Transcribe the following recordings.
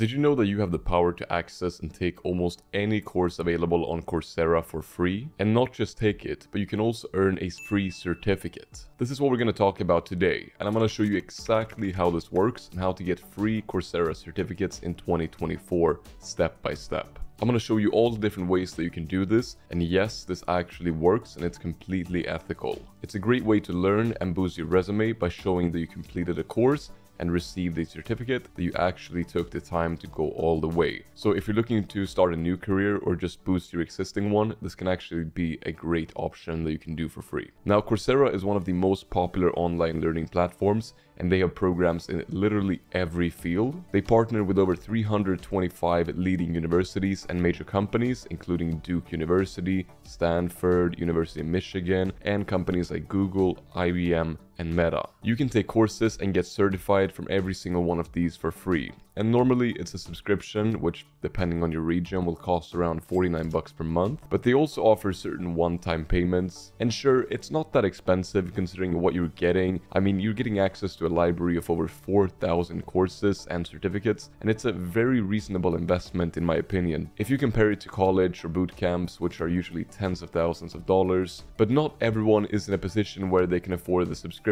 Did you know that you have the power to access and take almost any course available on Coursera for free? And not just take it, but you can also earn a free certificate. This is what we're going to talk about today, and I'm going to show you exactly how this works and how to get free Coursera certificates in 2024 step by step. I'm going to show you all the different ways that you can do this, and yes, this actually works and it's completely ethical. It's a great way to learn and boost your resume by showing that you completed a course and received a certificate that you actually took the time to go all the way. So if you're looking to start a new career or just boost your existing one, this can actually be a great option that you can do for free. Now, Coursera is one of the most popular online learning platforms, and they have programs in literally every field. They partner with over 325 leading universities and major companies, including Duke University, Stanford, University of Michigan, and companies like Google, IBM, and Meta. You can take courses and get certified from every single one of these for free. And normally it's a subscription, which depending on your region will cost around $49 per month. But they also offer certain one-time payments. And sure, it's not that expensive considering what you're getting. I mean, you're getting access to a library of over 4,000 courses and certificates. And it's a very reasonable investment in my opinion. If you compare it to college or boot camps, which are usually tens of thousands of dollars. But not everyone is in a position where they can afford the subscription.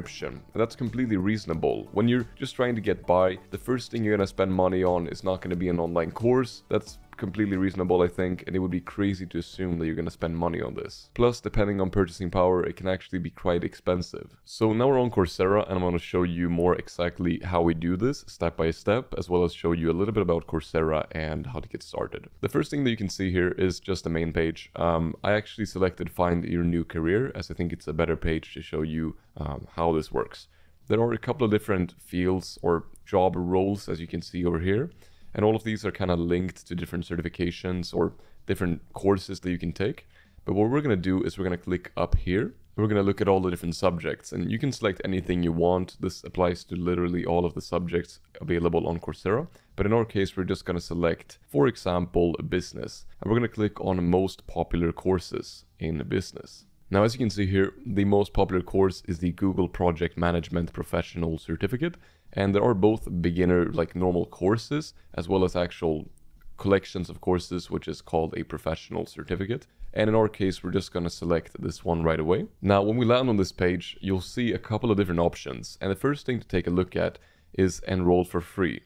And that's completely reasonable. When you're just trying to get by, the first thing you're going to spend money on is not going to be an online course. That's completely reasonable, I think, and it would be crazy to assume that you're going to spend money on this. Plus, depending on purchasing power, it can actually be quite expensive. So now we're on Coursera, and I'm going to show you more exactly how we do this step by step, as well as show you a little bit about Coursera and how to get started. The first thing that you can see here is just the main page. I actually selected Find Your New Career, as I think it's a better page to show you how this works. There are a couple of different fields or job roles, as you can see over here. And all of these are kind of linked to different certifications or different courses that you can take. But what we're going to do is we're going to click up here. We're going to look at all the different subjects, and you can select anything you want. This applies to literally all of the subjects available on Coursera. But in our case, we're just going to select, for example, business. And we're going to click on most popular courses in business. Now, as you can see here, the most popular course is the Google Project Management Professional Certificate. And there are both beginner, like normal courses, as well as actual collections of courses, which is called a professional certificate. And in our case, we're just going to select this one right away. Now, when we land on this page, you'll see a couple of different options. And the first thing to take a look at is enroll for free.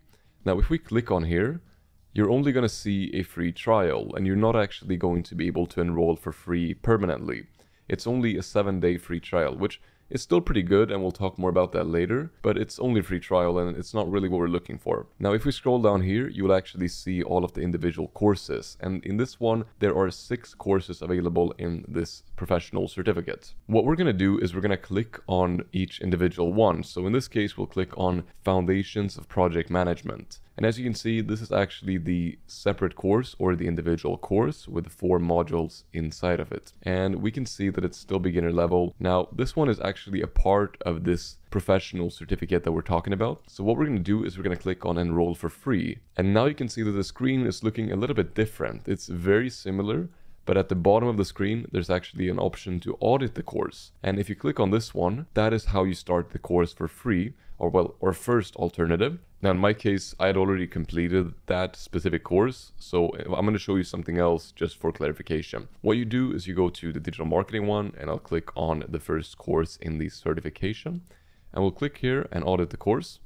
Now, if we click on here, you're only going to see a free trial, and you're not actually going to be able to enroll for free permanently. It's only a 7-day free trial, which is still pretty good, and we'll talk more about that later, but it's only a free trial and it's not really what we're looking for. Now, if we scroll down here, you will actually see all of the individual courses, and in this one, there are 6 courses available in this professional certificate. What we're going to do is we're going to click on each individual one. So in this case, we'll click on Foundations of Project Management. And as you can see, this is actually the separate course or the individual course with 4 modules inside of it. And we can see that it's still beginner level. Now, this one is actually a part of this professional certificate that we're talking about. So what we're going to do is we're going to click on enroll for free. And now you can see that the screen is looking a little bit different. It's very similar, but at the bottom of the screen, there's actually an option to audit the course. And if you click on this one, that is how you start the course for free, or first alternative. Now, in my case, I had already completed that specific course, so I'm going to show you something else just for clarification. What you do is you go to the digital marketing one, and I'll click on the first course in the certification, and we'll click here and audit the course.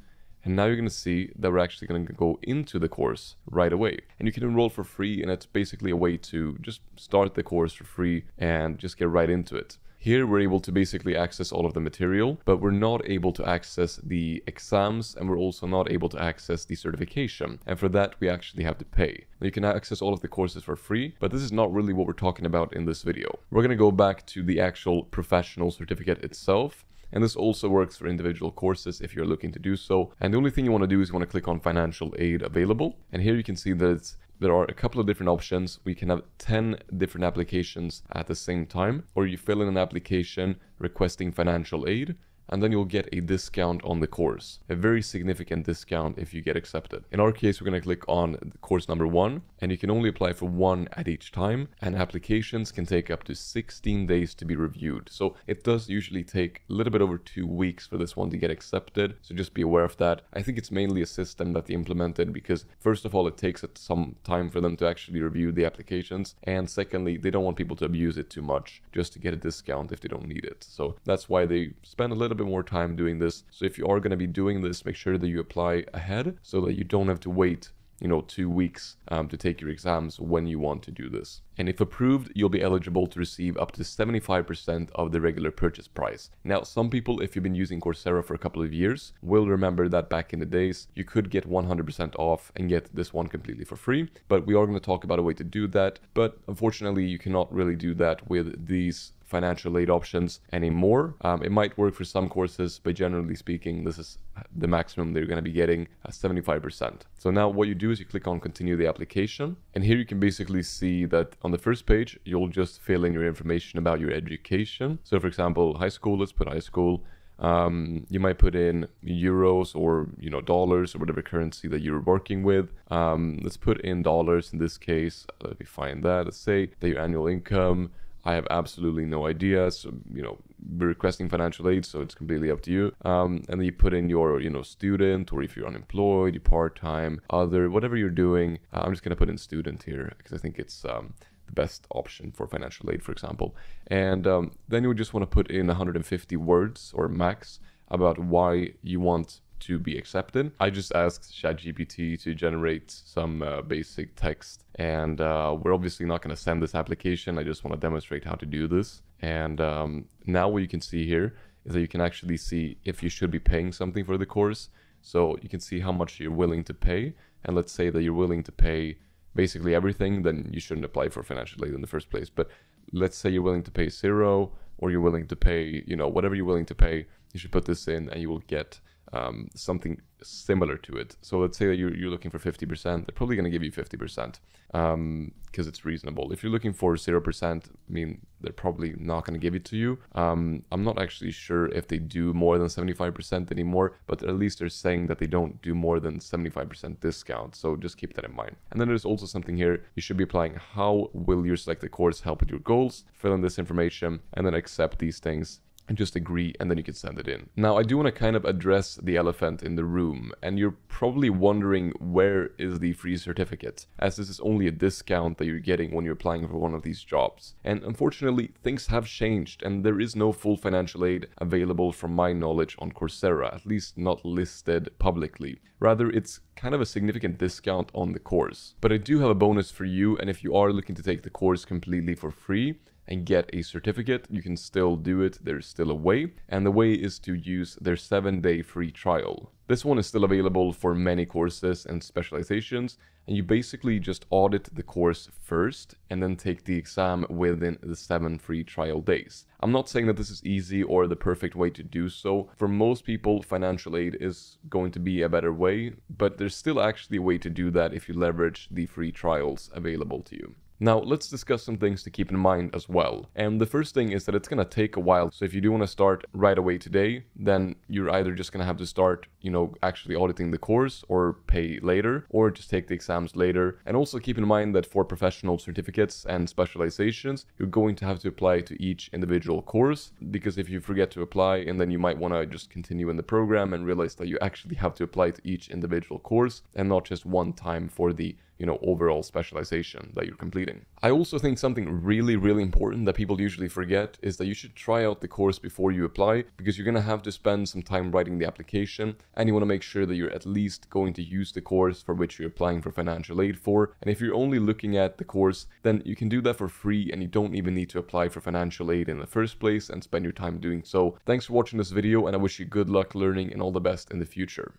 And now you're going to see that we're actually going to go into the course right away. And you can enroll for free, and it's basically a way to just start the course for free and just get right into it. Here we're able to basically access all of the material, but we're not able to access the exams, and we're also not able to access the certification. And for that, we actually have to pay. Now, you can access all of the courses for free, but this is not really what we're talking about in this video. We're going to go back to the actual professional certificate itself. And this also works for individual courses if you're looking to do so. And the only thing you want to do is you want to click on financial aid available. And here you can see that there are a couple of different options. We can have 10 different applications at the same time, or you fill in an application requesting financial aid, and then you'll get a discount on the course, a very significant discount if you get accepted. In our case, we're going to click on course number 1, and you can only apply for one at each time, and applications can take up to 16 days to be reviewed. So it does usually take a little bit over 2 weeks for this one to get accepted, so just be aware of that. I think it's mainly a system that they implemented because first of all, it takes some time for them to actually review the applications, and secondly, they don't want people to abuse it too much just to get a discount if they don't need it. So that's why they spend a little bit more time doing this. So if you are going to be doing this, make sure that you apply ahead so that you don't have to wait 2 weeks to take your exams when you want to do this. And if approved, you'll be eligible to receive up to 75% of the regular purchase price. Now, some people, if you've been using Coursera for a couple of years, will remember that back in the days, you could get 100% off and get this one completely for free. But we are going to talk about a way to do that. But unfortunately, you cannot really do that with these financial aid options anymore. It might work for some courses, but generally speaking, this is the maximum they're going to be getting, 75%. So now what you do is you click on continue the application, and here you can basically see that on the first page, you'll just fill in your information about your education. So for example, high school, let's put high school. You might put in euros or dollars or whatever currency that you're working with. Let's put in dollars in this case. Let me find that. Let's say that your annual income, I have absolutely no idea. So, we're requesting financial aid, so it's completely up to you. And then you put in your, student, or if you're unemployed, you part-time, other, whatever you're doing. I'm just going to put in student here because I think it's the best option for financial aid, for example. And then you would just want to put in 150 words or max about why you want to be accepted. I just asked ChatGPT to generate some basic text, and we're obviously not going to send this application. I just want to demonstrate how to do this. And now what you can see here is that you can actually see if you should be paying something for the course. So you can see how much you're willing to pay, and let's say that you're willing to pay basically everything, then you shouldn't apply for financial aid in the first place. But let's say you're willing to pay 0, or you're willing to pay, whatever you're willing to pay, you should put this in and you will get something similar to it. So let's say that you're looking for 50%, they're probably going to give you 50% because it's reasonable. If you're looking for 0%, they're probably not going to give it to you. I'm not actually sure if they do more than 75% anymore, but at least they're saying that they don't do more than 75% discount. So just keep that in mind. And then there's also something here. You should be applying how will your selected course help with your goals. Fill in this information and then accept these things and just agree, and then you can send it in. Now, I do want to kind of address the elephant in the room, and you're probably wondering where is the free certificate, as this is only a discount that you're getting when you're applying for one of these jobs. And unfortunately, things have changed, and there is no full financial aid available from my knowledge on Coursera, at least not listed publicly. Rather, it's kind of a significant discount on the course. But I do have a bonus for you, and if you are looking to take the course completely for free and get a certificate, you can still do it. There's still a way, and the way is to use their 7-day free trial. This one is still available for many courses and specializations, and you basically just audit the course first and then take the exam within the 7 free trial days. I'm not saying that this is easy or the perfect way to do so. For most people, financial aid is going to be a better way, but there's still actually a way to do that if you leverage the free trials available to you. Now, let's discuss some things to keep in mind as well. And the first thing is that it's going to take a while. So if you do want to start right away today, then you're either just going to have to start, actually auditing the course or pay later, or just take the exams later. And also keep in mind that for professional certificates and specializations, you're going to have to apply to each individual course, because if you forget to apply and then you might want to just continue in the program and realize that you actually have to apply to each individual course and not just one time for the overall specialization that you're completing. I also think something really, really important that people usually forget is that you should try out the course before you apply, because you're going to have to spend some time writing the application, and you want to make sure that you're at least going to use the course for which you're applying for financial aid for. And if you're only looking at the course, then you can do that for free, and you don't even need to apply for financial aid in the first place and spend your time doing so. Thanks for watching this video, and I wish you good luck learning and all the best in the future.